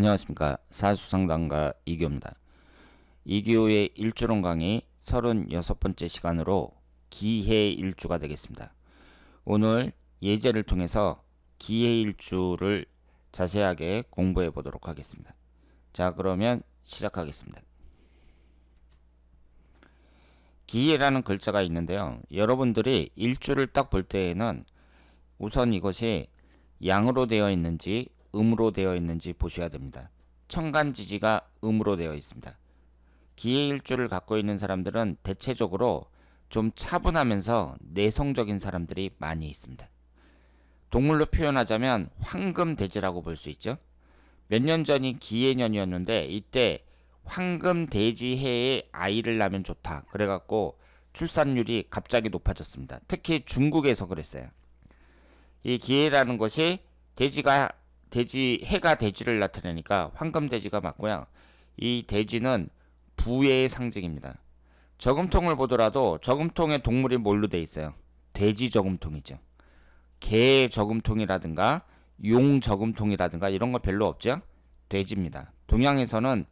안녕하십니까. 사수상담가 이규호입니다. 이규호의 일주론 강의 36번째 시간으로 기해일주가 되겠습니다. 오늘 예제를 통해서 기해일주를 자세하게 공부해 보도록 하겠습니다. 자, 그러면 시작하겠습니다. 기해라는 글자가 있는데요. 여러분들이 일주를 딱 볼 때에는 우선 이것이 양으로 되어 있는지 음으로 되어 있는지 보셔야 됩니다. 천간지지가 음으로 되어 있습니다. 기해일주를 갖고 있는 사람들은 대체적으로 좀 차분하면서 내성적인 사람들이 많이 있습니다. 동물로 표현하자면 황금돼지라고 볼 수 있죠. 몇 년 전이 기해년이었는데 이때 황금돼지 해에 아이를 낳으면 좋다 그래갖고 출산율이 갑자기 높아졌습니다. 특히 중국에서 그랬어요. 이 기해라는 것이 해가 돼지를 나타내니까 황금돼지가 맞고요. 이 돼지는 부의 상징입니다. 저금통을 보더라도 저금통에 동물이 뭘로 돼 있어요? 돼지 저금통이죠. 개 저금통이라든가 용 저금통이라든가 이런 거 별로 없죠? 돼지입니다. 동양에서는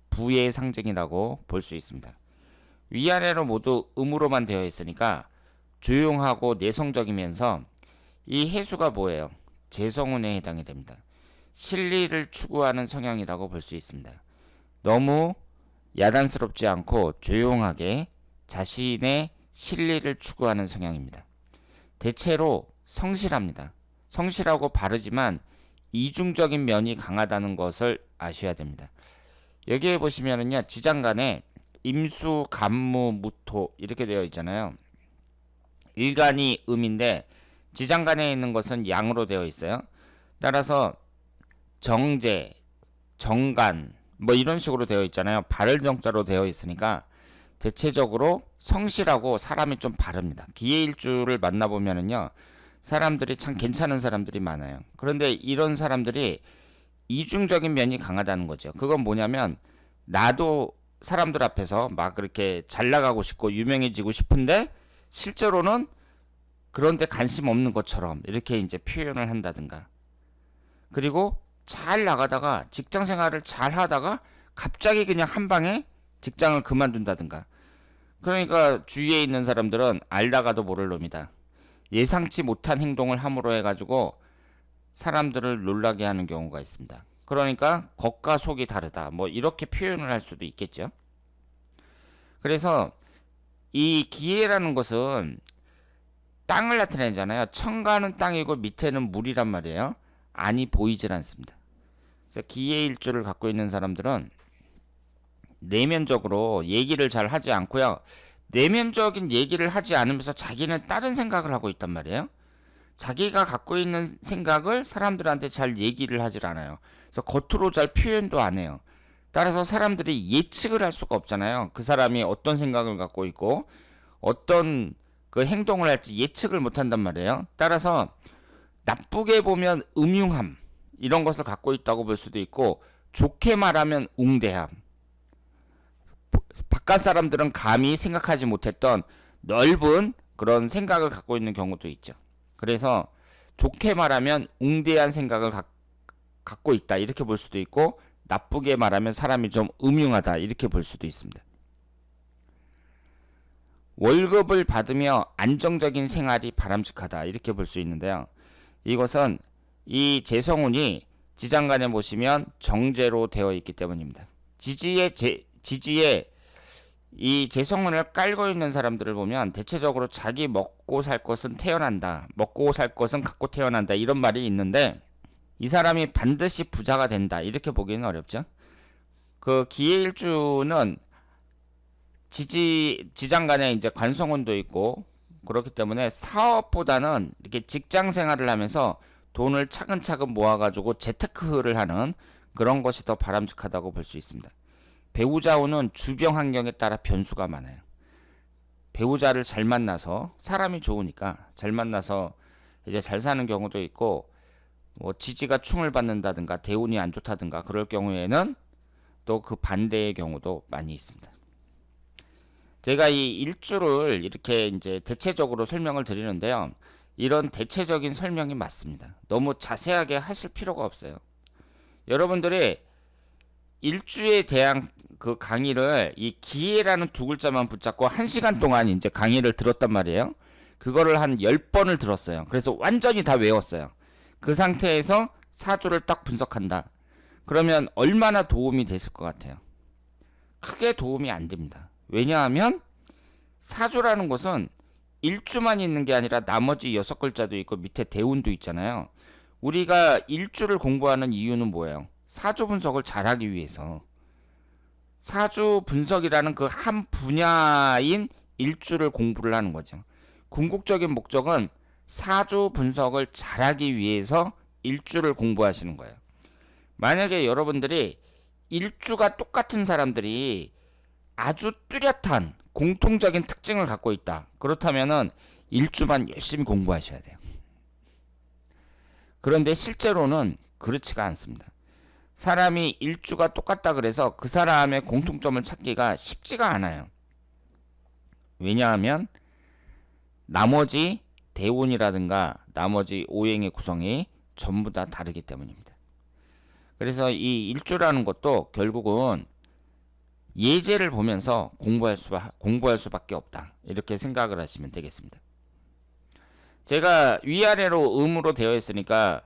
부의 상징이라고 볼 수 있습니다. 위아래로 모두 음으로만 되어 있으니까 조용하고 내성적이면서 이 해수가 뭐예요? 재성운에 해당이 됩니다. 실리를 추구하는 성향이라고 볼 수 있습니다. 너무 야단스럽지 않고 조용하게 자신의 실리를 추구하는 성향입니다. 대체로 성실합니다. 성실하고 바르지만 이중적인 면이 강하다는 것을 아셔야 됩니다. 여기에 보시면은요, 지장간에 임수, 간무, 무토 이렇게 되어 있잖아요. 일간이 음인데 지장간에 있는 것은 양으로 되어 있어요. 따라서 정제, 정간 뭐 이런 식으로 되어 있잖아요. 바를 정자로 되어 있으니까 대체적으로 성실하고 사람이 좀 바릅니다. 기해일주를 만나보면은요, 사람들이 참 괜찮은 사람들이 많아요. 그런데 이런 사람들이 이중적인 면이 강하다는 거죠. 그건 뭐냐면 나도 사람들 앞에서 막 그렇게 잘 나가고 싶고 유명해지고 싶은데 실제로는 그런데 관심 없는 것처럼 이렇게 이제 표현을 한다든가, 그리고 잘 나가다가 직장 생활을 잘 하다가 갑자기 그냥 한 방에 직장을 그만둔다든가. 그러니까 주위에 있는 사람들은 알다가도 모를 놈이다. 예상치 못한 행동을 함으로 해가지고 사람들을 놀라게 하는 경우가 있습니다. 그러니까 겉과 속이 다르다. 뭐 이렇게 표현을 할 수도 있겠죠. 그래서 이 기해라는 것은 땅을 나타내잖아요. 천간은 땅이고 밑에는 물이란 말이에요. 안이 보이질 않습니다. 그래서 기해일주를 갖고 있는 사람들은 내면적으로 얘기를 잘 하지 않고요. 내면적인 얘기를 하지 않으면서 자기는 다른 생각을 하고 있단 말이에요. 자기가 갖고 있는 생각을 사람들한테 잘 얘기를 하질 않아요. 그래서 겉으로 잘 표현도 안 해요. 따라서 사람들이 예측을 할 수가 없잖아요. 그 사람이 어떤 생각을 갖고 있고 어떤 그 행동을 할지 예측을 못 한단 말이에요. 따라서 나쁘게 보면 음흉함 이런 것을 갖고 있다고 볼 수도 있고, 좋게 말하면 웅대함, 바깥 사람들은 감히 생각하지 못했던 넓은 그런 생각을 갖고 있는 경우도 있죠. 그래서 좋게 말하면 웅대한 생각을 갖고 있다 이렇게 볼 수도 있고, 나쁘게 말하면 사람이 좀 음흉하다 이렇게 볼 수도 있습니다. 월급을 받으며 안정적인 생활이 바람직하다 이렇게 볼 수 있는데요. 이것은 이 재성운이 지장간에 보시면 정제로 되어 있기 때문입니다. 지지에 이 재성운을 깔고 있는 사람들을 보면 대체적으로 자기 먹고 살 것은 태어난다, 먹고 살 것은 갖고 태어난다 이런 말이 있는데, 이 사람이 반드시 부자가 된다 이렇게 보기는 어렵죠. 그 기해일주는 지장간에 이제 관성운도 있고 그렇기 때문에 사업보다는 이렇게 직장 생활을 하면서 돈을 차근차근 모아가지고 재테크를 하는 그런 것이 더 바람직하다고 볼 수 있습니다. 배우자운은 주변 환경에 따라 변수가 많아요. 배우자를 잘 만나서 사람이 좋으니까 잘 만나서 이제 잘 사는 경우도 있고, 뭐 지지가 충을 받는다든가 대운이 안 좋다든가 그럴 경우에는 또 그 반대의 경우도 많이 있습니다. 제가 이 일주를 이렇게 이제 대체적으로 설명을 드리는데요. 이런 대체적인 설명이 맞습니다. 너무 자세하게 하실 필요가 없어요. 여러분들이 일주에 대한 그 강의를 이 기회라는 두 글자만 붙잡고 1시간 동안 이제 강의를 들었단 말이에요. 그거를 한 10번을 들었어요. 그래서 완전히 다 외웠어요. 그 상태에서 사주를 딱 분석한다. 그러면 얼마나 도움이 됐을 것 같아요? 크게 도움이 안 됩니다. 왜냐하면 사주라는 것은 일주만 있는 게 아니라 나머지 6글자도 있고 밑에 대운도 있잖아요. 우리가 일주를 공부하는 이유는 뭐예요? 사주 분석을 잘하기 위해서. 사주 분석이라는 그 한 분야인 일주를 공부를 하는 거죠. 궁극적인 목적은 사주 분석을 잘하기 위해서 일주를 공부하시는 거예요. 만약에 여러분들이 일주가 똑같은 사람들이 아주 뚜렷한 공통적인 특징을 갖고 있다. 그렇다면은 일주만 열심히 공부하셔야 돼요. 그런데 실제로는 그렇지가 않습니다. 사람이 일주가 똑같다 그래서 그 사람의 공통점을 찾기가 쉽지가 않아요. 왜냐하면 나머지 대운이라든가 나머지 오행의 구성이 전부 다 다르기 때문입니다. 그래서 이 일주라는 것도 결국은 예제를 보면서 공부할 수밖에 없다. 이렇게 생각을 하시면 되겠습니다. 제가 위아래로 음으로 되어 있으니까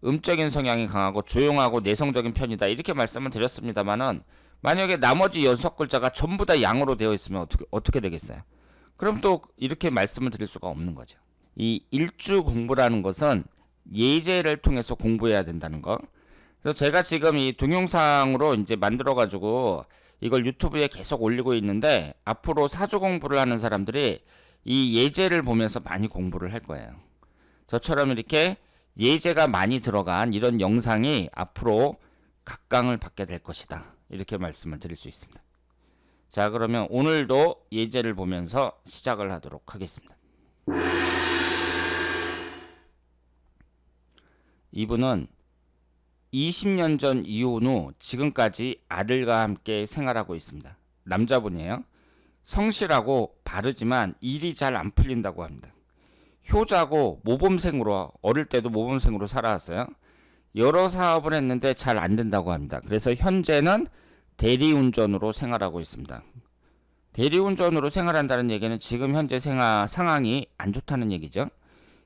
음적인 성향이 강하고 조용하고 내성적인 편이다. 이렇게 말씀을 드렸습니다만은 만약에 나머지 6글자가 전부 다 양으로 되어 있으면 어떻게 되겠어요? 그럼 또 이렇게 말씀을 드릴 수가 없는 거죠. 이 일주 공부라는 것은 예제를 통해서 공부해야 된다는 거. 그래서 제가 지금 이 동영상으로 이제 만들어 가지고 이걸 유튜브에 계속 올리고 있는데 앞으로 사주 공부를 하는 사람들이 이 예제를 보면서 많이 공부를 할 거예요. 저처럼 이렇게 예제가 많이 들어간 이런 영상이 앞으로 각광을 받게 될 것이다. 이렇게 말씀을 드릴 수 있습니다. 자, 그러면 오늘도 예제를 보면서 시작을 하도록 하겠습니다. 이분은 20년 전 이혼 후 지금까지 아들과 함께 생활하고 있습니다. 남자분이에요. 성실하고 바르지만 일이 잘 안 풀린다고 합니다. 효자고 모범생으로 어릴 때도 모범생으로 살아왔어요. 여러 사업을 했는데 잘 안 된다고 합니다. 그래서 현재는 대리운전으로 생활하고 있습니다. 대리운전으로 생활한다는 얘기는 지금 현재 상황이 안 좋다는 얘기죠.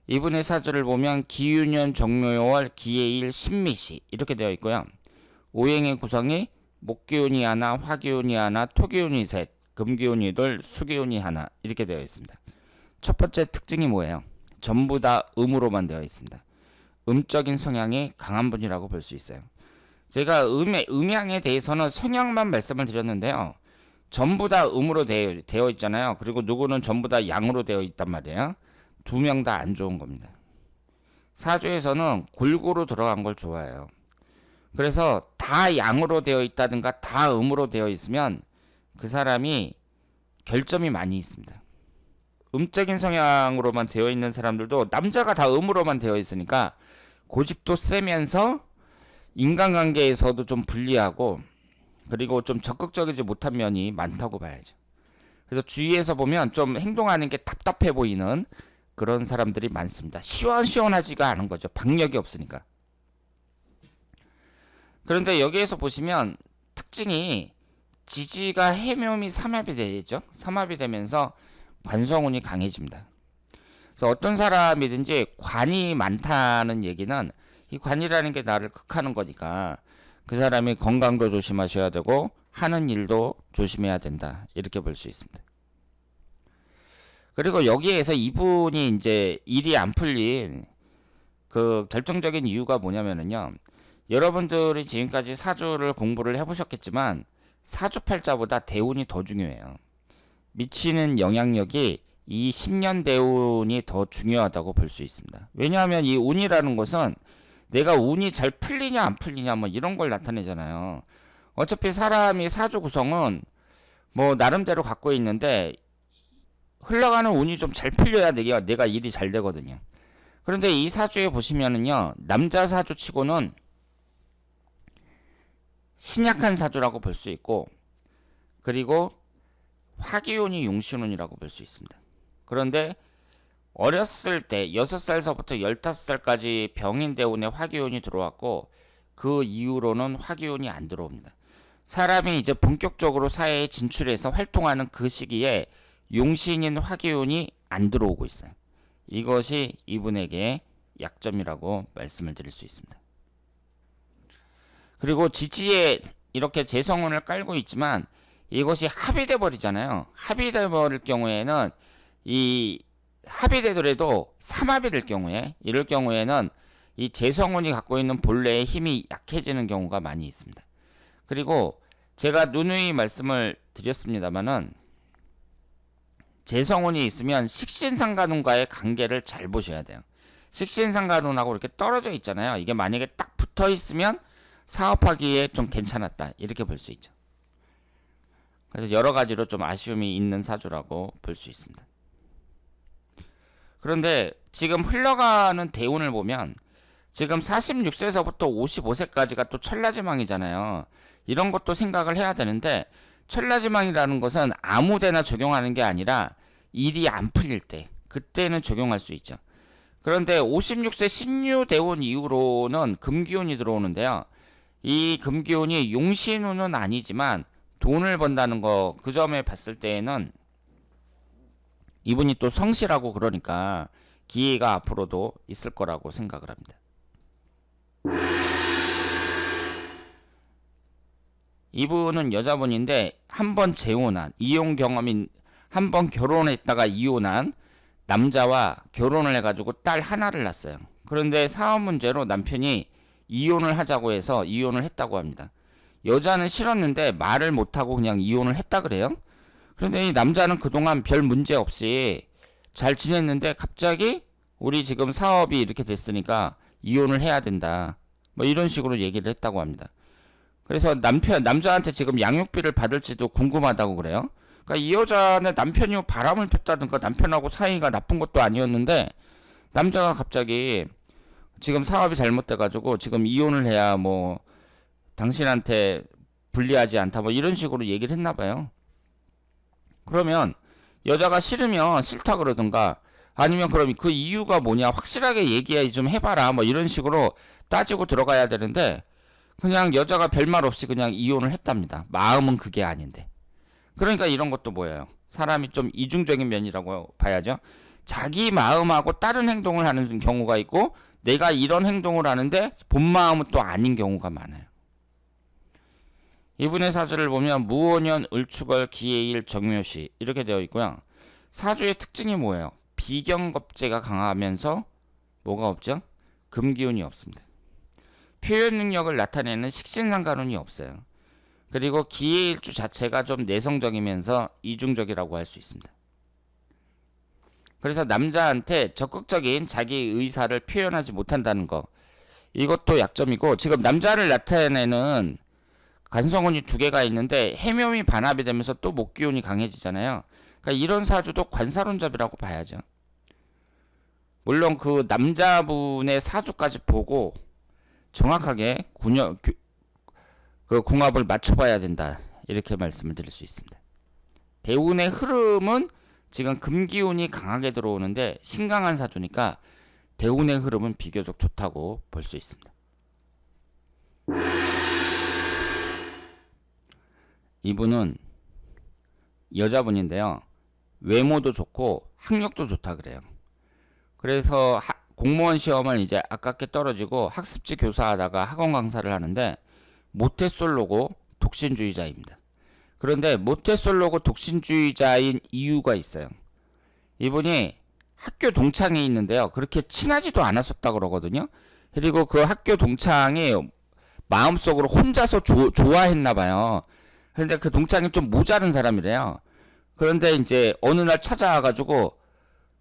이분의 사주를 보면 기유년 정묘월 기해일 신미시 이렇게 되어 있고요. 오행의 구성이 목기운이 하나, 화기운이 하나, 토기운이 셋, 금기운이 둘, 수기운이 하나 이렇게 되어 있습니다. 첫 번째 특징이 뭐예요? 전부 다 음으로만 되어 있습니다. 음적인 성향이 강한 분이라고 볼 수 있어요. 제가 음양에 대해서는 성향만 말씀을 드렸는데요. 전부 다 음으로 되어 있잖아요. 그리고 누구는 전부 다 양으로 되어 있단 말이에요. 두 명 다 안 좋은 겁니다. 사주에서는 골고루 들어간 걸 좋아해요. 그래서 다 양으로 되어 있다든가 다 음으로 되어 있으면 그 사람이 결점이 많이 있습니다. 음적인 성향으로만 되어 있는 사람들도 남자가 다 음으로만 되어 있으니까 고집도 세면서 인간관계에서도 좀 불리하고 그리고 좀 적극적이지 못한 면이 많다고 봐야죠. 그래서 주위에서 보면 좀 행동하는 게 답답해 보이는 그런 사람들이 많습니다. 시원시원하지가 않은 거죠. 박력이 없으니까. 그런데 여기에서 보시면 특징이 지지가 해묘미 삼합이 되죠. 삼합이 되면서 관성운이 강해집니다. 그래서 어떤 사람이든지 관이 많다는 얘기는 이 관이라는 게 나를 극하는 거니까 그 사람이 건강도 조심하셔야 되고 하는 일도 조심해야 된다. 이렇게 볼 수 있습니다. 그리고 여기에서 이분이 이제 일이 안 풀린 그 결정적인 이유가 뭐냐면은요. 여러분들이 지금까지 사주를 공부를 해보셨겠지만 사주팔자보다 대운이 더 중요해요. 미치는 영향력이 이 10년 대운이 더 중요하다고 볼 수 있습니다. 왜냐하면 이 운이라는 것은 내가 운이 잘 풀리냐 안 풀리냐 뭐 이런 걸 나타내잖아요. 어차피 사람이 사주 구성은 뭐 나름대로 갖고 있는데 흘러가는 운이 좀 잘 풀려야 내가 일이 잘 되거든요. 그런데 이 사주에 보시면은요. 남자 사주치고는 신약한 사주라고 볼 수 있고 그리고 화기운이 용신운이라고 볼 수 있습니다. 그런데 어렸을 때 6살서부터 15살까지 병인 대운에 화기운이 들어왔고 그 이후로는 화기운이 안 들어옵니다. 사람이 이제 본격적으로 사회에 진출해서 활동하는 그 시기에 용신인 화기운이 안 들어오고 있어요. 이것이 이분에게 약점이라고 말씀을 드릴 수 있습니다. 그리고 지지에 이렇게 재성운을 깔고 있지만 이것이 합의돼 버리잖아요. 합의돼 버릴 경우에는 이 합의되더라도 삼합이 될 경우에 이럴 경우에는 이 재성운이 갖고 있는 본래의 힘이 약해지는 경우가 많이 있습니다. 그리고 제가 누누이 말씀을 드렸습니다만은 재성운이 있으면 식신상간운과의 관계를 잘 보셔야 돼요. 식신상간운하고 이렇게 떨어져 있잖아요. 이게 만약에 딱 붙어 있으면 사업하기에 좀 괜찮았다 이렇게 볼 수 있죠. 그래서 여러 가지로 좀 아쉬움이 있는 사주라고 볼 수 있습니다. 그런데 지금 흘러가는 대운을 보면 지금 46세서부터 55세까지가 또 천라지망이잖아요. 이런 것도 생각을 해야 되는데 천라지망이라는 것은 아무 데나 적용하는 게 아니라 일이 안 풀릴 때 그때는 적용할 수 있죠. 그런데 56세 신유대운 이후로는 금기운이 들어오는데요. 이 금기운이 용신운은 아니지만 돈을 번다는 거 그 점에 봤을 때에는 이분이 또 성실하고 그러니까 기회가 앞으로도 있을 거라고 생각을 합니다. 이분은 여자분인데 한번 재혼한 이혼 경험인 한번 결혼했다가 이혼한 남자와 결혼을 해가지고 딸 하나를 낳았어요. 그런데 사업 문제로 남편이 이혼을 하자고 해서 이혼을 했다고 합니다. 여자는 싫었는데 말을 못하고 그냥 이혼을 했다 그래요. 그런데 이 남자는 그동안 별 문제 없이 잘 지냈는데 갑자기 우리 지금 사업이 이렇게 됐으니까 이혼을 해야 된다. 뭐 이런 식으로 얘기를 했다고 합니다. 그래서 남자한테 지금 양육비를 받을지도 궁금하다고 그래요. 그러니까 이 여자는 남편이 바람을 폈다든가 남편하고 사이가 나쁜 것도 아니었는데 남자가 갑자기 지금 사업이 잘못돼가지고 지금 이혼을 해야 뭐 당신한테 불리하지 않다 뭐 이런 식으로 얘기를 했나 봐요. 그러면 여자가 싫으면 싫다 그러든가 아니면 그럼 그 이유가 뭐냐 확실하게 얘기 좀 해봐라 뭐 이런 식으로 따지고 들어가야 되는데 그냥 여자가 별말 없이 그냥 이혼을 했답니다. 마음은 그게 아닌데. 그러니까 이런 것도 뭐예요? 사람이 좀 이중적인 면이라고 봐야죠. 자기 마음하고 다른 행동을 하는 경우가 있고 내가 이런 행동을 하는데 본 마음은 또 아닌 경우가 많아요. 이분의 사주를 보면 무오년, 을축월, 기해일, 정묘시 이렇게 되어 있고요. 사주의 특징이 뭐예요? 비경겁제가 강하면서 뭐가 없죠? 금기운이 없습니다. 표현 능력을 나타내는 식신상간운이 없어요. 그리고 기해일주 자체가 좀 내성적이면서 이중적이라고 할 수 있습니다. 그래서 남자한테 적극적인 자기 의사를 표현하지 못한다는 거 이것도 약점이고 지금 남자를 나타내는 간성운이 두 개가 있는데 해묘이 반합이 되면서 또 목기운이 강해지잖아요. 그러니까 이런 사주도 관사론잡이라고 봐야죠. 물론 그 남자분의 사주까지 보고 정확하게 그 궁합을 맞춰봐야 된다 이렇게 말씀을 드릴 수 있습니다. 대운의 흐름은 지금 금기운이 강하게 들어오는데 신강한 사주니까 대운의 흐름은 비교적 좋다고 볼 수 있습니다. 이분은 여자분인데요. 외모도 좋고 학력도 좋다 그래요. 그래서 공무원 시험을 이제 아깝게 떨어지고 학습지 교사하다가 학원 강사를 하는데 모태솔로고 독신주의자입니다. 그런데 모태솔로고 독신주의자인 이유가 있어요. 이분이 학교 동창이 있는데요. 그렇게 친하지도 않았었다 그러거든요. 그리고 그 학교 동창이 마음속으로 혼자서 좋아했나 봐요. 그런데 그 동창이 좀 모자른 사람이래요. 그런데 이제 어느 날 찾아와가지고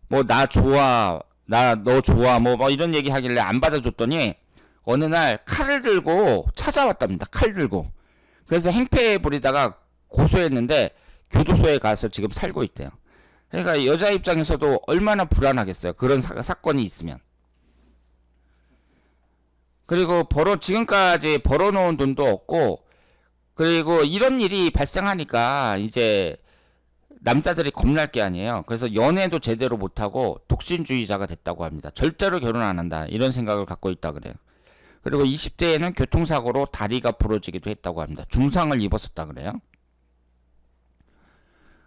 뭐 나 좋아, 나 너 좋아 뭐 이런 얘기 하길래 안 받아줬더니 어느 날 칼을 들고 찾아왔답니다. 칼 들고. 그래서 행패 부리다가 고소했는데 교도소에 가서 지금 살고 있대요. 그러니까 여자 입장에서도 얼마나 불안하겠어요. 그런 사건이 있으면. 그리고 지금까지 벌어놓은 돈도 없고 그리고 이런 일이 발생하니까 이제 남자들이 겁날 게 아니에요. 그래서 연애도 제대로 못하고 독신주의자가 됐다고 합니다. 절대로 결혼 안 한다 이런 생각을 갖고 있다 그래요. 그리고 20대에는 교통사고로 다리가 부러지기도 했다고 합니다. 중상을 입었었다 그래요.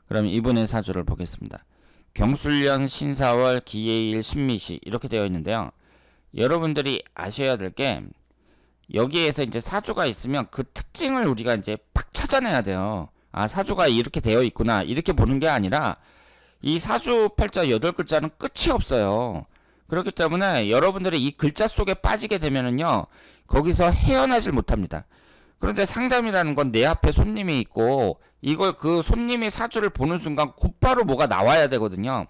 그럼 이분의 사주를 보겠습니다. 경술년 신사월 기해일 신미시 이렇게 되어 있는데요. 여러분들이 아셔야 될 게 여기에서 이제 사주가 있으면 그 특징을 우리가 이제 팍 찾아내야 돼요. 아, 사주가 이렇게 되어 있구나 이렇게 보는 게 아니라 이 사주 팔자 8글자는 끝이 없어요. 그렇기 때문에 여러분들이 이 글자 속에 빠지게 되면은요 거기서 헤어나질 못합니다. 그런데 상담이라는 건 내 앞에 손님이 있고 이걸 그 손님의 사주를 보는 순간 곧바로 뭐가 나와야 되거든요.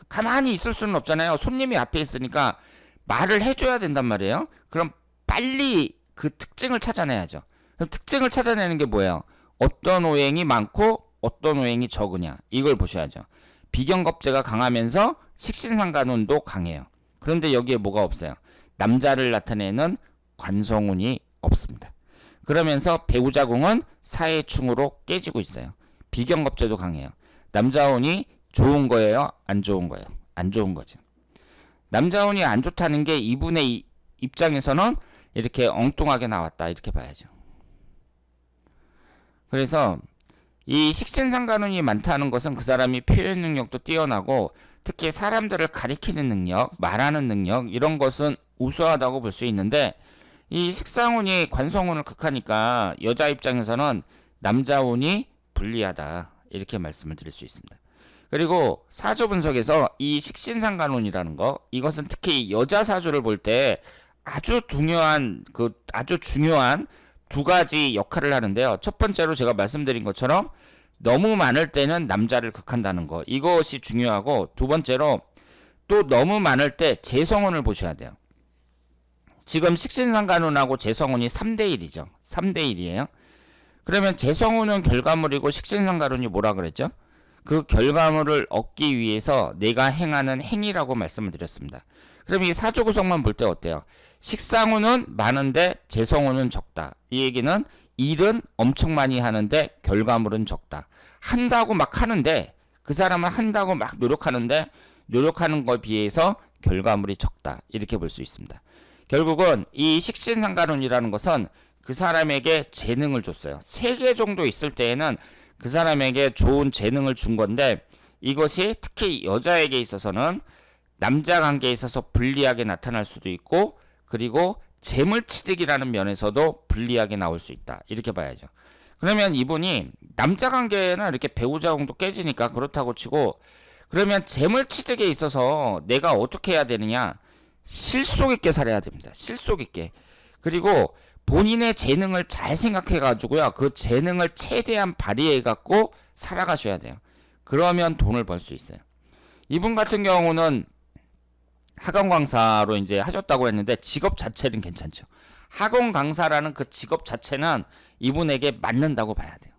가만히 있을 수는 없잖아요. 손님이 앞에 있으니까 말을 해줘야 된단 말이에요. 그럼 빨리 그 특징을 찾아내야죠. 그럼 특징을 찾아내는 게 뭐예요? 어떤 오행이 많고 어떤 오행이 적으냐 이걸 보셔야죠. 비견겁재가 강하면서 식신상간운도 강해요. 그런데 여기에 뭐가 없어요? 남자를 나타내는 관성운이 없습니다. 그러면서 배우자궁은 사해충으로 깨지고 있어요. 비견겁재도 강해요. 남자운이 좋은 거예요? 안 좋은 거예요? 안 좋은 거죠. 남자운이 안 좋다는 게 이분의 입장에서는 이렇게 엉뚱하게 나왔다 이렇게 봐야죠. 그래서 이 식신상간운이 많다는 것은 그 사람이 표현 능력도 뛰어나고 특히 사람들을 가리키는 능력, 말하는 능력 이런 것은 우수하다고 볼 수 있는데 이 식상운이 관성운을 극하니까 여자 입장에서는 남자운이 불리하다 이렇게 말씀을 드릴 수 있습니다. 그리고 사주 분석에서 이 식신상간운이라는 거 이것은 특히 여자 사주를 볼 때 아주 중요한 두 가지 역할을 하는데요. 첫 번째로 제가 말씀드린 것처럼 너무 많을 때는 남자를 극한다는 거 이것이 중요하고 두 번째로 또 너무 많을 때 재성운을 보셔야 돼요. 지금 식신상간운하고 재성운이 3대1이죠. 3대1이에요. 그러면 재성운은 결과물이고 식신상간운이 뭐라 그랬죠? 그 결과물을 얻기 위해서 내가 행하는 행위라고 말씀을 드렸습니다. 그럼 이 사주 구성만 볼 때 어때요? 식상운은 많은데 재성운은 적다. 이 얘기는 일은 엄청 많이 하는데 결과물은 적다. 한다고 막 하는데 그 사람은 한다고 막 노력하는데 노력하는 것에 비해서 결과물이 적다. 이렇게 볼 수 있습니다. 결국은 이 식신상간운이라는 것은 그 사람에게 재능을 줬어요. 3개 정도 있을 때에는 그 사람에게 좋은 재능을 준 건데 이것이 특히 여자에게 있어서는 남자 관계에 있어서 불리하게 나타날 수도 있고 그리고 재물취득이라는 면에서도 불리하게 나올 수 있다. 이렇게 봐야죠. 그러면 이분이 남자 관계나 이렇게 배우자궁도 깨지니까 그렇다고 치고 그러면 재물취득에 있어서 내가 어떻게 해야 되느냐? 실속 있게 살아야 됩니다. 실속 있게. 그리고 본인의 재능을 잘 생각해 가지고요. 그 재능을 최대한 발휘해 갖고 살아가셔야 돼요. 그러면 돈을 벌 수 있어요. 이분 같은 경우는 학원 강사로 이제 하셨다고 했는데 직업 자체는 괜찮죠. 학원 강사라는 그 직업 자체는 이분에게 맞는다고 봐야 돼요.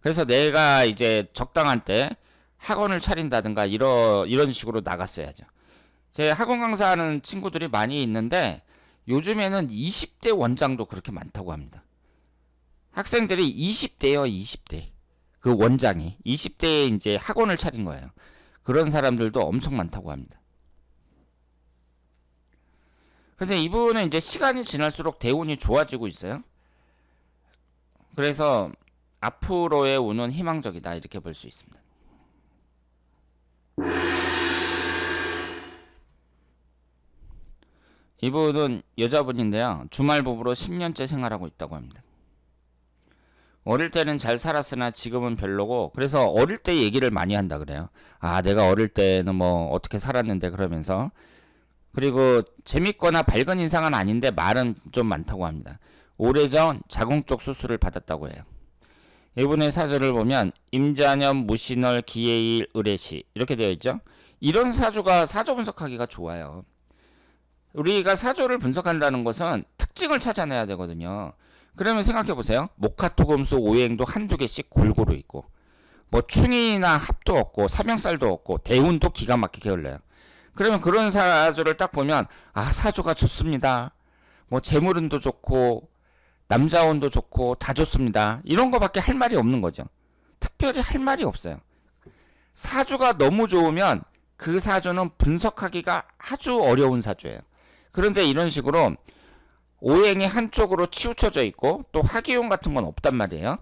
그래서 내가 이제 적당한 때 학원을 차린다든가 이런 식으로 나갔어야죠. 제 학원 강사하는 친구들이 많이 있는데 요즘에는 20대 원장도 그렇게 많다고 합니다. 학생들이 20대요, 20대. 그 원장이 20대에 이제 학원을 차린 거예요. 그런 사람들도 엄청 많다고 합니다. 근데 이분은 이제 시간이 지날수록 대운이 좋아지고 있어요. 그래서 앞으로의 운은 희망적이다 이렇게 볼 수 있습니다. 이분은 여자분인데요. 주말 부부로 10년째 생활하고 있다고 합니다. 어릴 때는 잘 살았으나 지금은 별로고 그래서 어릴 때 얘기를 많이 한다 그래요. 아, 내가 어릴 때는 뭐 어떻게 살았는데 그러면서 그리고 재밌거나 밝은 인상은 아닌데 말은 좀 많다고 합니다. 오래전 자궁 쪽 수술을 받았다고 해요. 이분의 사주를 보면 임자년, 무신월, 기해일, 을해시 이렇게 되어 있죠. 이런 사주가 사주 분석하기가 좋아요. 우리가 사주를 분석한다는 것은 특징을 찾아내야 되거든요. 그러면 생각해 보세요. 목화토금수 오행도 한두 개씩 골고루 있고 뭐 충이나 합도 없고 삼형살도 없고 대운도 기가 막히게 흘러요. 그러면 그런 사주를 딱 보면 아, 사주가 좋습니다. 뭐 재물운도 좋고 남자운도 좋고 다 좋습니다. 이런 거밖에 할 말이 없는 거죠. 특별히 할 말이 없어요. 사주가 너무 좋으면 그 사주는 분석하기가 아주 어려운 사주예요. 그런데 이런 식으로 오행이 한쪽으로 치우쳐져 있고 또 화기운 같은 건 없단 말이에요.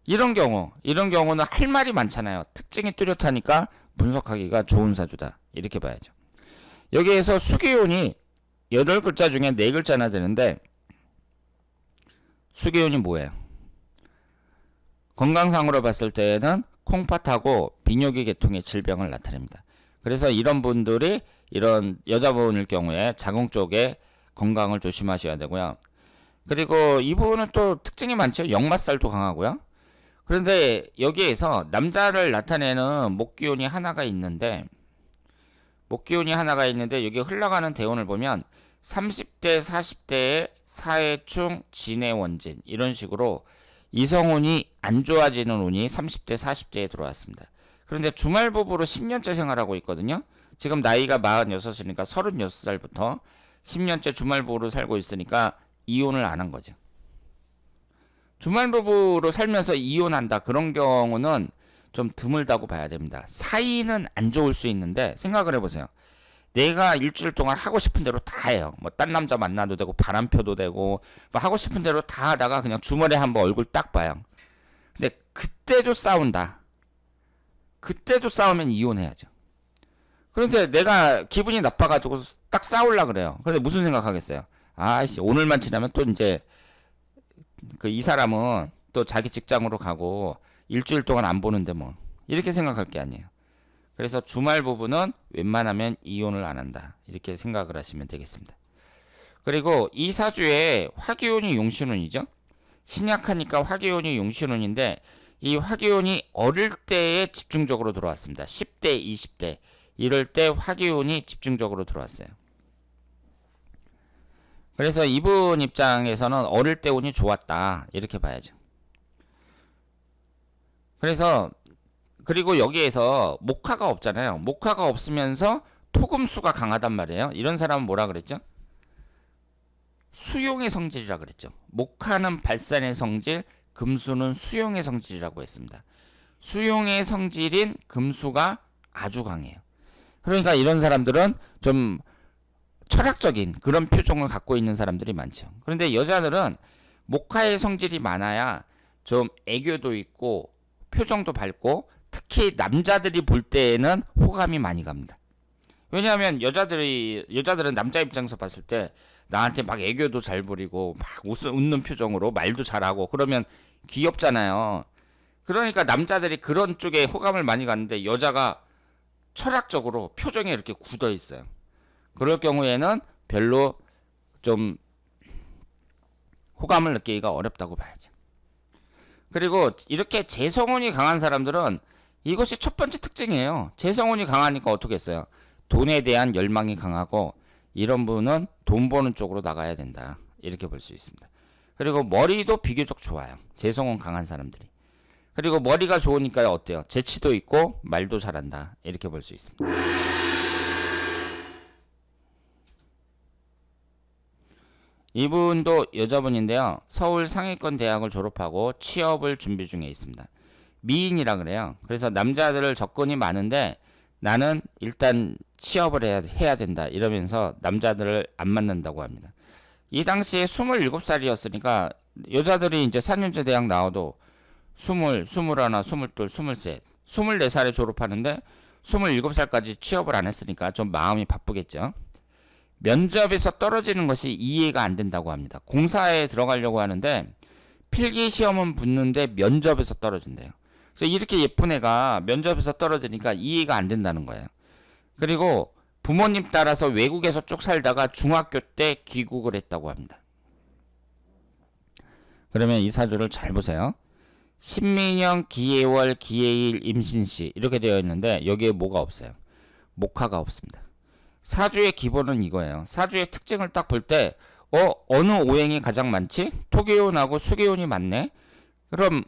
이런 경우는 할 말이 많잖아요. 특징이 뚜렷하니까 분석하기가 좋은 사주다. 이렇게 봐야죠. 여기에서 수기운이 8글자 중에 4글자나 되는데 수기운이 뭐예요? 건강상으로 봤을 때에는 콩팥하고 비뇨기 계통의 질병을 나타냅니다. 그래서 이런 분들이 이런 여자분일 경우에 자궁 쪽에 건강을 조심하셔야 되고요. 그리고 이 부분은 또 특징이 많죠. 역마살도 강하고요. 그런데 여기에서 남자를 나타내는 목기운이 하나가 있는데 여기 흘러가는 대운을 보면 30대 40대의 사해충 진해원진 이런 식으로 이성운이 안 좋아지는 운이 30대 40대에 들어왔습니다. 그런데 주말부부로 10년째 생활하고 있거든요. 지금 나이가 46이니까 36살부터 10년째 주말부부로 살고 있으니까 이혼을 안 한 거죠. 주말부부로 살면서 이혼한다 그런 경우는 좀 드물다고 봐야 됩니다. 사이는 안 좋을 수 있는데 생각을 해보세요. 내가 일주일 동안 하고 싶은 대로 다 해요. 뭐 딴 남자 만나도 되고 바람 펴도 되고 뭐 하고 싶은 대로 다 하다가 그냥 주말에 한번 얼굴 딱 봐요. 근데 그때도 싸운다. 그때도 싸우면 이혼해야죠. 그런데 내가 기분이 나빠가지고 딱 싸우려 그래요. 그런데 무슨 생각하겠어요? 아이씨 오늘만 지나면 또 이제 이 사람은 또 자기 직장으로 가고 일주일 동안 안 보는데 뭐 이렇게 생각할 게 아니에요. 그래서 주말 부부는 웬만하면 이혼을 안 한다 이렇게 생각을 하시면 되겠습니다. 그리고 이 사주에 화기운이 용신운이죠. 신약하니까 화기운이 용신운인데 이 화기운이 어릴 때에 집중적으로 들어왔습니다. 10대 20대 이럴 때 화기운이 집중적으로 들어왔어요. 그래서 이분 입장에서는 어릴 때 운이 좋았다 이렇게 봐야죠. 그리고 여기에서 목화가 없잖아요. 목화가 없으면서 토금수가 강하단 말이에요. 이런 사람은 뭐라 그랬죠? 수용의 성질이라 그랬죠. 목화는 발산의 성질, 금수는 수용의 성질이라고 했습니다. 수용의 성질인 금수가 아주 강해요. 그러니까 이런 사람들은 좀 철학적인 그런 표정을 갖고 있는 사람들이 많죠. 그런데 여자들은 목화의 성질이 많아야 좀 애교도 있고 표정도 밝고 특히 남자들이 볼 때에는 호감이 많이 갑니다. 왜냐하면 여자들은 남자 입장에서 봤을 때 나한테 막 애교도 잘 부리고 막 웃는 표정으로 말도 잘하고 그러면 귀엽잖아요. 그러니까 남자들이 그런 쪽에 호감을 많이 갖는데 여자가 철학적으로 표정이 이렇게 굳어 있어요. 그럴 경우에는 별로 좀 호감을 느끼기가 어렵다고 봐야죠. 그리고 이렇게 재성운이 강한 사람들은 이것이 첫 번째 특징이에요. 재성운이 강하니까 어떻게 했어요? 돈에 대한 열망이 강하고 이런 분은 돈 버는 쪽으로 나가야 된다. 이렇게 볼 수 있습니다. 그리고 머리도 비교적 좋아요. 재성운 강한 사람들이. 그리고 머리가 좋으니까 어때요? 재치도 있고 말도 잘한다. 이렇게 볼 수 있습니다. 이분도 여자분인데요. 서울 상위권 대학을 졸업하고 취업을 준비 중에 있습니다. 미인이라 그래요. 그래서 남자들을 접근이 많은데 나는 일단 취업을 해야 된다 이러면서 남자들을 안 만난다고 합니다. 이 당시에 27살이었으니까 여자들이 이제 4년제 대학 나와도 20, 21, 22, 23, 24살에 졸업하는데 27살까지 취업을 안 했으니까 좀 마음이 바쁘겠죠. 면접에서 떨어지는 것이 이해가 안 된다고 합니다. 공사에 들어가려고 하는데 필기 시험은 붙는데 면접에서 떨어진대요. 그래서 이렇게 예쁜 애가 면접에서 떨어지니까 이해가 안 된다는 거예요. 그리고 부모님 따라서 외국에서 쭉 살다가 중학교 때 귀국을 했다고 합니다. 그러면 이 사주를 잘 보세요. 신민년, 기해월, 기해일, 임신시 이렇게 되어 있는데 여기에 뭐가 없어요? 목화가 없습니다. 사주의 기본은 이거예요. 사주의 특징을 딱 볼 때 어느 오행이 가장 많지? 토기운하고 수기운이 많네. 그럼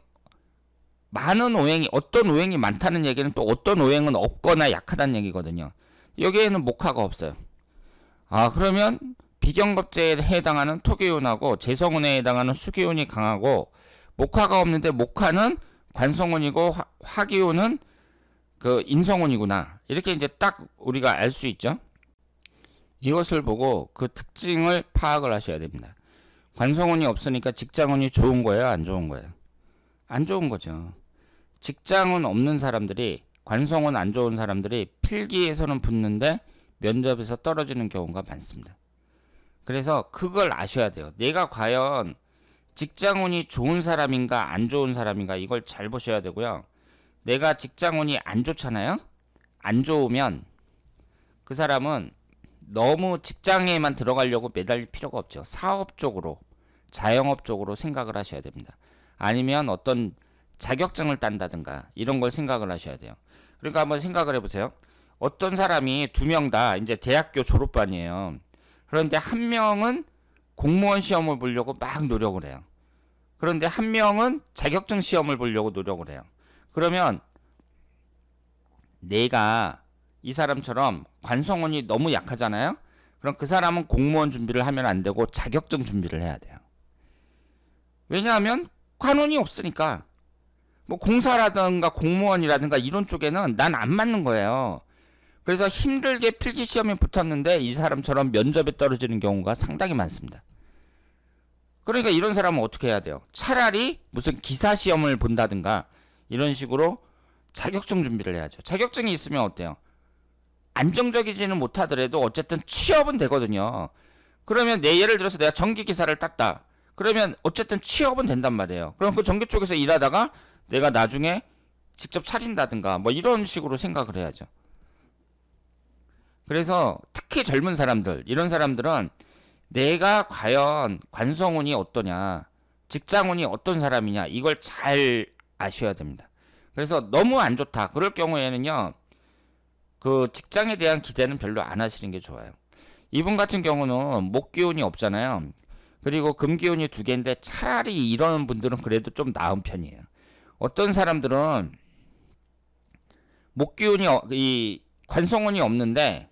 많은 오행이 어떤 오행이 많다는 얘기는 또 어떤 오행은 없거나 약하다는 얘기거든요. 여기에는 목화가 없어요. 그러면 비경겁제에 해당하는 토기운하고 재성운에 해당하는 수기운이 강하고 목화가 없는데 목화는 관성운이고 화기운은 그 인성운이구나. 이렇게 이제 딱 우리가 알 수 있죠. 이것을 보고 그 특징을 파악을 하셔야 됩니다. 관성운이 없으니까 직장운이 좋은 거예요, 안 좋은 거예요? 안 좋은 거죠. 직장운 없는 사람들이, 관성운 안 좋은 사람들이 필기에서는 붙는데 면접에서 떨어지는 경우가 많습니다. 그래서 그걸 아셔야 돼요. 내가 과연 직장운이 좋은 사람인가 안 좋은 사람인가 이걸 잘 보셔야 되고요. 내가 직장운이 안 좋잖아요. 안 좋으면 그 사람은 너무 직장에만 들어가려고 매달릴 필요가 없죠. 사업 쪽으로, 자영업 쪽으로 생각을 하셔야 됩니다. 아니면 어떤 자격증을 딴다든가 이런 걸 생각을 하셔야 돼요. 그러니까 한번 생각을 해보세요. 어떤 사람이 두 명 다 이제 대학교 졸업반이에요. 그런데 한 명은 공무원 시험을 보려고 막 노력을 해요. 그런데 한 명은 자격증 시험을 보려고 노력을 해요. 그러면 내가 이 사람처럼 관성운이 너무 약하잖아요. 그럼 그 사람은 공무원 준비를 하면 안 되고 자격증 준비를 해야 돼요. 왜냐하면 관운이 없으니까. 뭐 공사라든가 공무원이라든가 이런 쪽에는 난 안 맞는 거예요. 그래서 힘들게 필기 시험에 붙었는데 이 사람처럼 면접에 떨어지는 경우가 상당히 많습니다. 그러니까 이런 사람은 어떻게 해야 돼요? 차라리 무슨 기사 시험을 본다든가 이런 식으로 자격증 준비를 해야죠. 자격증이 있으면 어때요? 안정적이지는 못하더라도 어쨌든 취업은 되거든요. 그러면 예를 들어서 내가 전기 기사를 땄다. 그러면 어쨌든 취업은 된단 말이에요. 그럼 그 전기 쪽에서 일하다가 내가 나중에 직접 차린다든가 뭐 이런 식으로 생각을 해야죠. 그래서 특히 젊은 사람들, 이런 사람들은 내가 과연 관성운이 어떠냐, 직장운이 어떤 사람이냐 이걸 잘 아셔야 됩니다. 그래서 너무 안 좋다. 그럴 경우에는요. 그 직장에 대한 기대는 별로 안 하시는 게 좋아요. 이분 같은 경우는 목기운이 없잖아요. 그리고 금기운이 두 개인데 차라리 이런 분들은 그래도 좀 나은 편이에요. 어떤 사람들은 목기운이 이 관성운이 없는데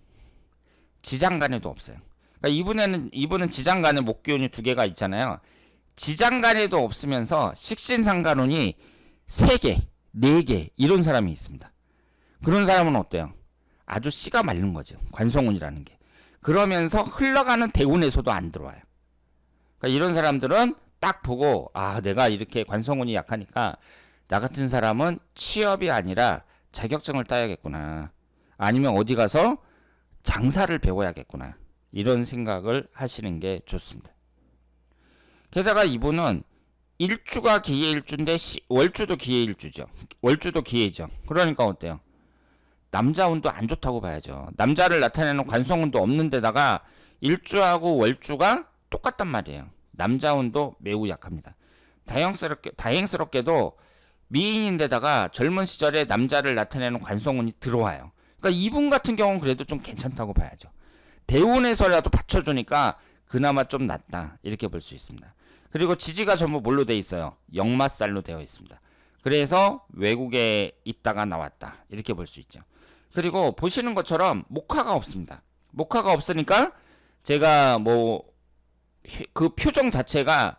지장간에도 없어요. 그러니까 이분은 지장간에 목기운이 두 개가 있잖아요. 지장간에도 없으면서 식신상간운이 3개, 4개 이런 사람이 있습니다. 그런 사람은 어때요? 아주 씨가 마른 거죠. 관성운이라는 게. 그러면서 흘러가는 대운에서도 안 들어와요. 그러니까 이런 사람들은 딱 보고 아 내가 이렇게 관성운이 약하니까 나 같은 사람은 취업이 아니라 자격증을 따야겠구나. 아니면 어디 가서 장사를 배워야겠구나. 이런 생각을 하시는 게 좋습니다. 게다가 이분은 일주가 기해일주인데 월주도 기해일주죠. 월주도 기해죠. 그러니까 어때요? 남자운도 안 좋다고 봐야죠. 남자를 나타내는 관성운도 없는 데다가 일주하고 월주가 똑같단 말이에요. 남자운도 매우 약합니다. 다행스럽게도 미인인데다가 젊은 시절에 남자를 나타내는 관성운이 들어와요. 그러니까 이분 같은 경우는 그래도 좀 괜찮다고 봐야죠. 대운에서라도 받쳐주니까 그나마 좀 낫다 이렇게 볼 수 있습니다. 그리고 지지가 전부 뭘로 되어 있어요? 역마살로 되어 있습니다. 그래서 외국에 있다가 나왔다 이렇게 볼 수 있죠. 그리고 보시는 것처럼 목화가 없습니다. 목화가 없으니까 제가 뭐 그 표정 자체가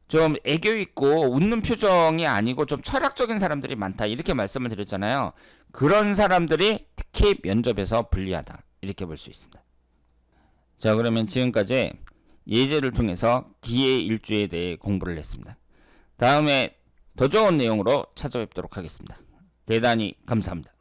좀 애교 있고 웃는 표정이 아니고 좀 철학적인 사람들이 많다 이렇게 말씀을 드렸잖아요. 그런 사람들이 특히 면접에서 불리하다 이렇게 볼 수 있습니다. 자, 그러면 지금까지 예제를 통해서 기해일주에 대해 공부를 했습니다. 다음에 더 좋은 내용으로 찾아뵙도록 하겠습니다. 대단히 감사합니다.